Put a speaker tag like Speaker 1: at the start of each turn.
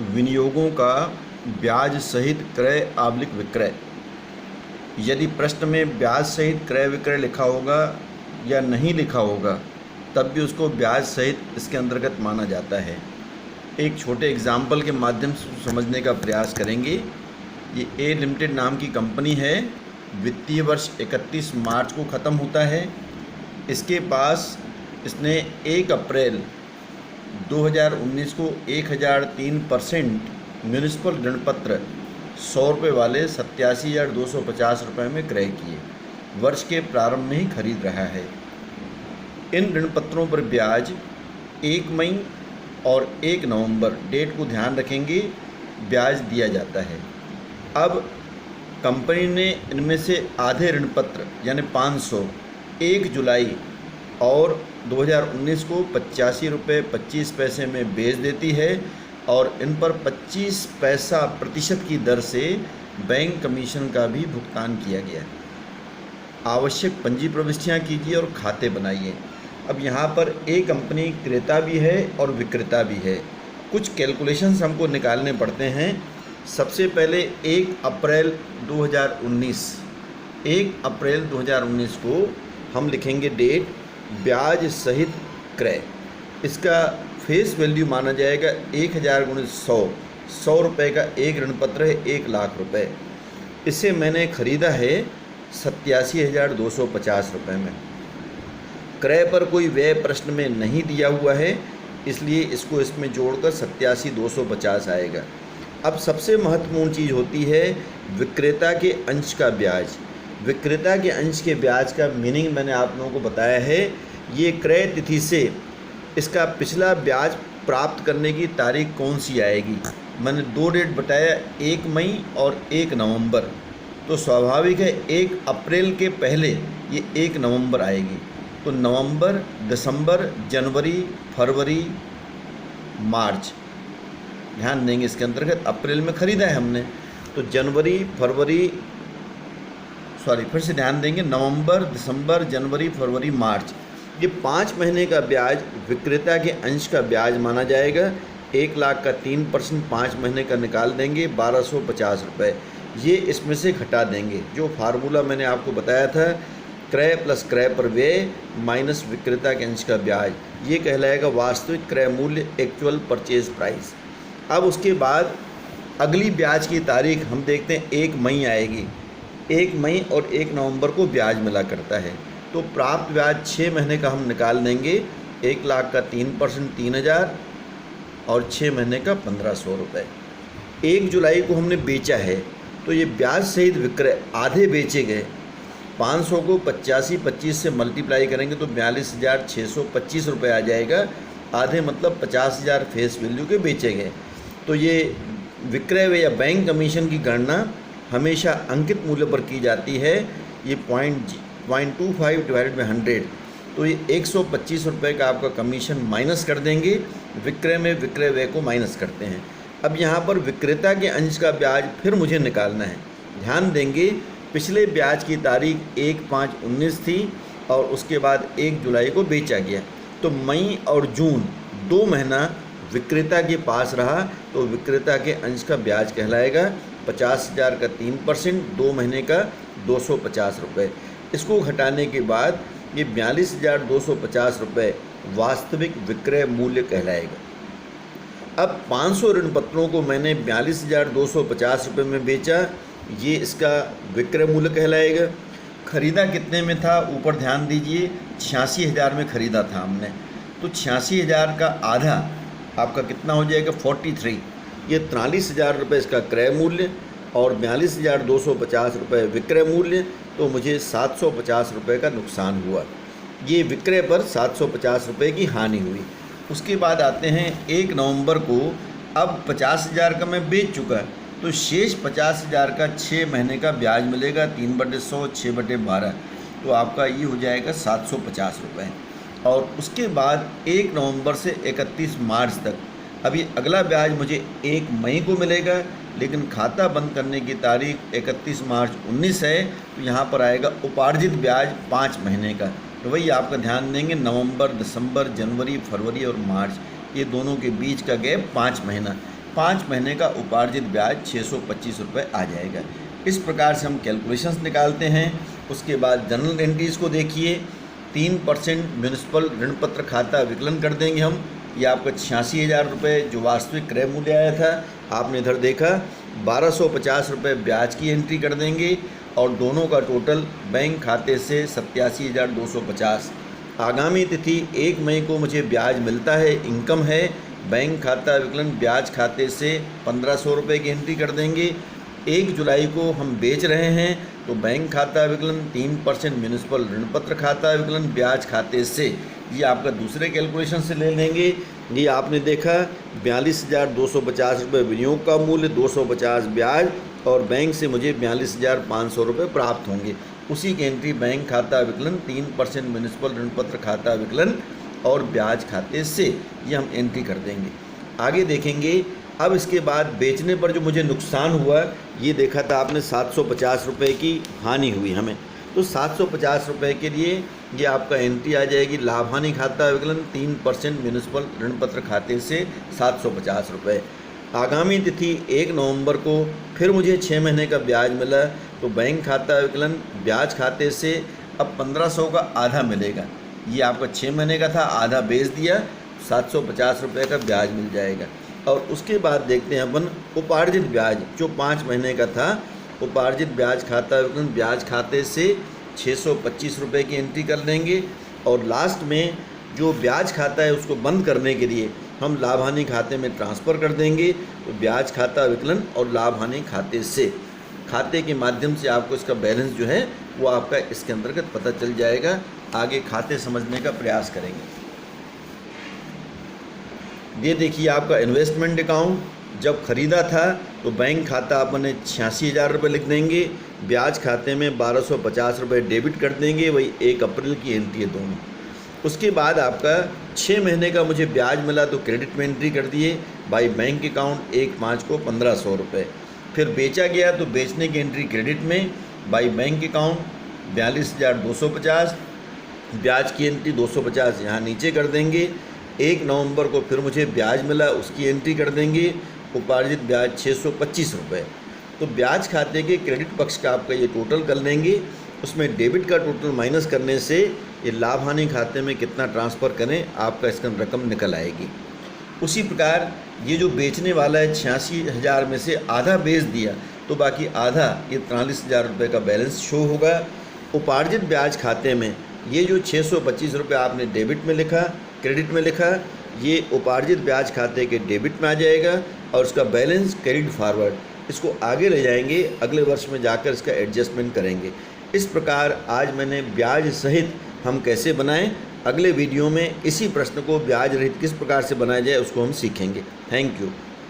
Speaker 1: विनियोगों का ब्याज सहित क्रय आबलिक विक्रय। यदि प्रश्न में ब्याज सहित क्रय विक्रय लिखा होगा या नहीं लिखा होगा तब भी उसको ब्याज सहित इसके अंतर्गत माना जाता है। एक छोटे एग्जाम्पल के माध्यम से समझने का प्रयास करेंगे। ये ए लिमिटेड नाम की कंपनी है। वित्तीय वर्ष 31 मार्च को ख़त्म होता है। इसके पास इसने 1 अप्रैल 2019 को 1003% म्यूनिसिपल ऋण पत्र 100 रुपये वाले 87,250 रुपये में क्रय किए। वर्ष के प्रारंभ में ही खरीद रहा है। इन ऋण पत्रों पर ब्याज 1 मई और 1 नवंबर डेट को ध्यान रखेंगे, ब्याज दिया जाता है। अब कंपनी ने इनमें से आधे ऋण पत्र यानी 500 1 जुलाई और 2019 को 85 रुपये 25 पैसे में बेच देती है और इन पर 25 पैसा प्रतिशत की दर से बैंक कमीशन का भी भुगतान किया गया। आवश्यक पंजी प्रविष्टियाँ कीजिए और खाते बनाइए। अब यहाँ पर एक कंपनी क्रेता भी है और विक्रेता भी है। कुछ कैलकुलेशंस हमको निकालने पड़ते हैं। सबसे पहले 1 अप्रैल 2019 को हम लिखेंगे डेट ब्याज सहित क्रय। इसका फेस वैल्यू माना जाएगा 1000 × 100 रुपये का एक ऋण पत्र है 1 लाख रुपए। इसे मैंने ख़रीदा है 87,250 रुपये में। क्रय पर कोई व्यय प्रश्न में नहीं दिया हुआ है, इसलिए इसको इसमें जोड़कर 87,250 आएगा। अब सबसे महत्वपूर्ण चीज़ होती है विक्रेता के अंश का ब्याज। विक्रेता के अंश के ब्याज का मीनिंग मैंने आप लोगों को बताया है। ये क्रय तिथि से इसका पिछला ब्याज प्राप्त करने की तारीख कौन सी आएगी। मैंने 2 डेट बताया, 1 मई और 1 नवंबर। तो स्वाभाविक है 1 अप्रैल के पहले ये 1 नवंबर आएगी। तो नवंबर, दिसंबर, जनवरी, फरवरी, मार्च ध्यान देंगे इसके अंतर्गत। अप्रैल में ख़रीदा है हमने तो जनवरी, फरवरी, फिर से ध्यान देंगे, नवंबर, दिसंबर, जनवरी, फरवरी, मार्च, ये 5 महीने का ब्याज विक्रेता के अंश का ब्याज माना जाएगा। 1 लाख का 3% 5 महीने का निकाल देंगे 1250 रुपये। ये इसमें से घटा देंगे। जो फार्मूला मैंने आपको बताया था, क्रय प्लस क्रय पर व्यय माइनस विक्रेता के अंश का ब्याज, ये कहलाएगा वास्तविक क्रय मूल्य, एक्चुअल परचेज प्राइस। अब उसके बाद अगली ब्याज की तारीख हम देखते हैं 1 मई आएगी। 1 मई और 1 नवंबर को ब्याज मिला करता है। तो प्राप्त ब्याज 6 महीने का हम निकाल देंगे। 1 लाख का 3% 3000 और 6 महीने का 1500 रुपये। 1 जुलाई को हमने बेचा है तो ये ब्याज सहित विक्रय आधे बेचे गए। 500 को 85-25 से मल्टीप्लाई करेंगे तो 42,625 रुपये आ जाएगा। आधे मतलब 50,000 फेस वैल्यू के बेचे गए। तो ये विक्रय या बैंक कमीशन की गणना हमेशा अंकित मूल्य पर की जाती है। ये 0.25 डिवाइडेड बाई 100, तो ये 125 रुपये का आपका कमीशन माइनस कर देंगे। विक्रय में विक्रय व्यय को माइनस करते हैं। अब यहाँ पर विक्रेता के अंश का ब्याज फिर मुझे निकालना है। ध्यान देंगे पिछले ब्याज की तारीख 1/5/19 थी और उसके बाद 1 जुलाई को बेचा गया। तो मई और जून 2 महीना विक्रेता के पास रहा तो विक्रेता के अंश का ब्याज कहलाएगा 50,000 का 3%, 2 महीने का 250 रुपये। इसको घटाने के बाद ये 42,250 रुपये वास्तविक विक्रय मूल्य कहलाएगा। अब 500 ऋण पत्रों को मैंने 42,250 रुपये में बेचा, ये इसका विक्रय मूल्य कहलाएगा। ख़रीदा कितने में था, ऊपर ध्यान दीजिए, 86,000 में ख़रीदा था हमने। तो 86,000 का आधा आपका कितना हो जाएगा, 43। ये 43,000 रुपये इसका क्रय मूल्य और 42,250 रुपये विक्रय मूल्य। तो मुझे 750 रुपये का नुकसान हुआ। ये विक्रय पर 750 रुपये की हानि हुई। उसके बाद आते हैं 1 नवंबर को। अब 50,000 का मैं बेच चुका, तो शेष 50,000 का 6 महीने का ब्याज मिलेगा 3/100, 6/12। तो आपका ये हो जाएगा 750 रुपये। और उसके बाद 1 नवंबर से 31 मार्च तक, अभी अगला ब्याज मुझे 1 मई को मिलेगा, लेकिन खाता बंद करने की तारीख 31 मार्च 19 है। तो यहाँ पर आएगा उपार्जित ब्याज 5 महीने का। तो वही आपका ध्यान देंगे, नवंबर, दिसंबर, जनवरी, फरवरी और मार्च, ये दोनों के बीच का गैप 5 महीना। 5 महीने का उपार्जित ब्याज 625 रुपये आ जाएगा। इस प्रकार से हम कैलकुलेशंस निकालते हैं। उसके बाद जनरल एंट्रीज़ को देखिए, 3% म्यूनिसिपल ऋण पत्र खाता विकलन कर देंगे हम। ये आपका 86,000 रुपये जो वास्तविक क्रय मूल्य आया था, आपने इधर देखा 1250 रुपये ब्याज की एंट्री कर देंगे और दोनों का टोटल बैंक खाते से 87,250। आगामी तिथि 1 मई को मुझे ब्याज मिलता है, इनकम है, बैंक खाता विकलन ब्याज खाते से 1500 रुपये की एंट्री कर देंगे। 1 जुलाई को हम बेच रहे हैं तो बैंक खाता विकलन 3% म्यूनिसिपल ऋण पत्र खाता विकलन ब्याज खाते से, ये आपका दूसरे कैलकुलेशन से ले लेंगे। ये आपने देखा 42,250 रुपये विनियोग का मूल्य, 250 ब्याज और बैंक से मुझे 42,500 रुपये प्राप्त होंगे। उसी की एंट्री बैंक खाता विकलन 3% म्यूनिसिपल ऋण पत्र खाता विकलन और ब्याज खाते से, ये हम एंट्री कर देंगे। आगे देखेंगे, अब इसके बाद बेचने पर जो मुझे नुकसान हुआ, ये देखा था आपने 750 रुपये की हानि हुई हमें, तो 750 रुपये के लिए ये आपका एंट्री आ जाएगी लाभ हानि खाता विकलन 3% म्यूनिसिपल ऋण पत्र खाते से 750 रुपये। आगामी तिथि 1 नवंबर को फिर मुझे 6 महीने का ब्याज मिला तो बैंक खाता विकलन ब्याज खाते से अब 1500 का आधा मिलेगा। ये आपका 6 महीने का था, आधा बेच दिया, 750 रुपये का ब्याज मिल जाएगा। और उसके बाद देखते हैं अपन उपार्जित ब्याज जो 5 महीने का था, उपार्जित ब्याज खाता विकलन ब्याज खाते से 625 रुपये की एंट्री कर लेंगे और लास्ट में जो ब्याज खाता है उसको बंद करने के लिए हम लाभ हानि खाते में ट्रांसफ़र कर देंगे। तो ब्याज खाता विकलन और लाभ हानि खाते से, खाते के माध्यम से आपको इसका बैलेंस जो है वो आपका इसके अंतर्गत पता चल जाएगा। आगे खाते समझने का प्रयास करेंगे। ये देखिए आपका इन्वेस्टमेंट अकाउंट, जब ख़रीदा था तो बैंक खाता अपने 86,000 रुपये लिख देंगे, ब्याज खाते में 1250 रुपये डेबिट कर देंगे, वही 1 अप्रैल की एंट्री है दोनों। उसके बाद आपका 6 महीने का मुझे ब्याज मिला तो क्रेडिट में एंट्री कर दिए बाई बैंक अकाउंट 1/5 को 1500 रुपये। फिर बेचा गया तो बेचने की एंट्री क्रेडिट में बाई बैंक अकाउंट 42,250, ब्याज की एंट्री 250 यहाँ नीचे कर देंगे। 1 नवंबर को फिर मुझे ब्याज मिला, उसकी एंट्री कर देंगे, उपार्जित ब्याज 625 रुपये। तो ब्याज खाते के क्रेडिट पक्ष का आपका ये टोटल कर लेंगे, उसमें डेबिट का टोटल माइनस करने से ये लाभ हानि खाते में कितना ट्रांसफ़र करें आपका इसका रकम निकल आएगी। उसी प्रकार ये जो बेचने वाला है 86,000 में से आधा बेच दिया तो बाकी आधा ये 43,000 रुपये का बैलेंस शो होगा। उपार्जित ब्याज खाते में ये जो 625 रुपये आपने डेबिट में लिखा, क्रेडिट में लिखा, ये उपार्जित ब्याज खाते के डेबिट में आ जाएगा और उसका बैलेंस कैरिड फॉरवर्ड, इसको आगे ले जाएंगे, अगले वर्ष में जाकर इसका एडजस्टमेंट करेंगे। इस प्रकार आज मैंने ब्याज सहित हम कैसे बनाएं, अगले वीडियो में इसी प्रश्न को ब्याज रहित किस प्रकार से बनाया जाए उसको हम सीखेंगे। Thank you.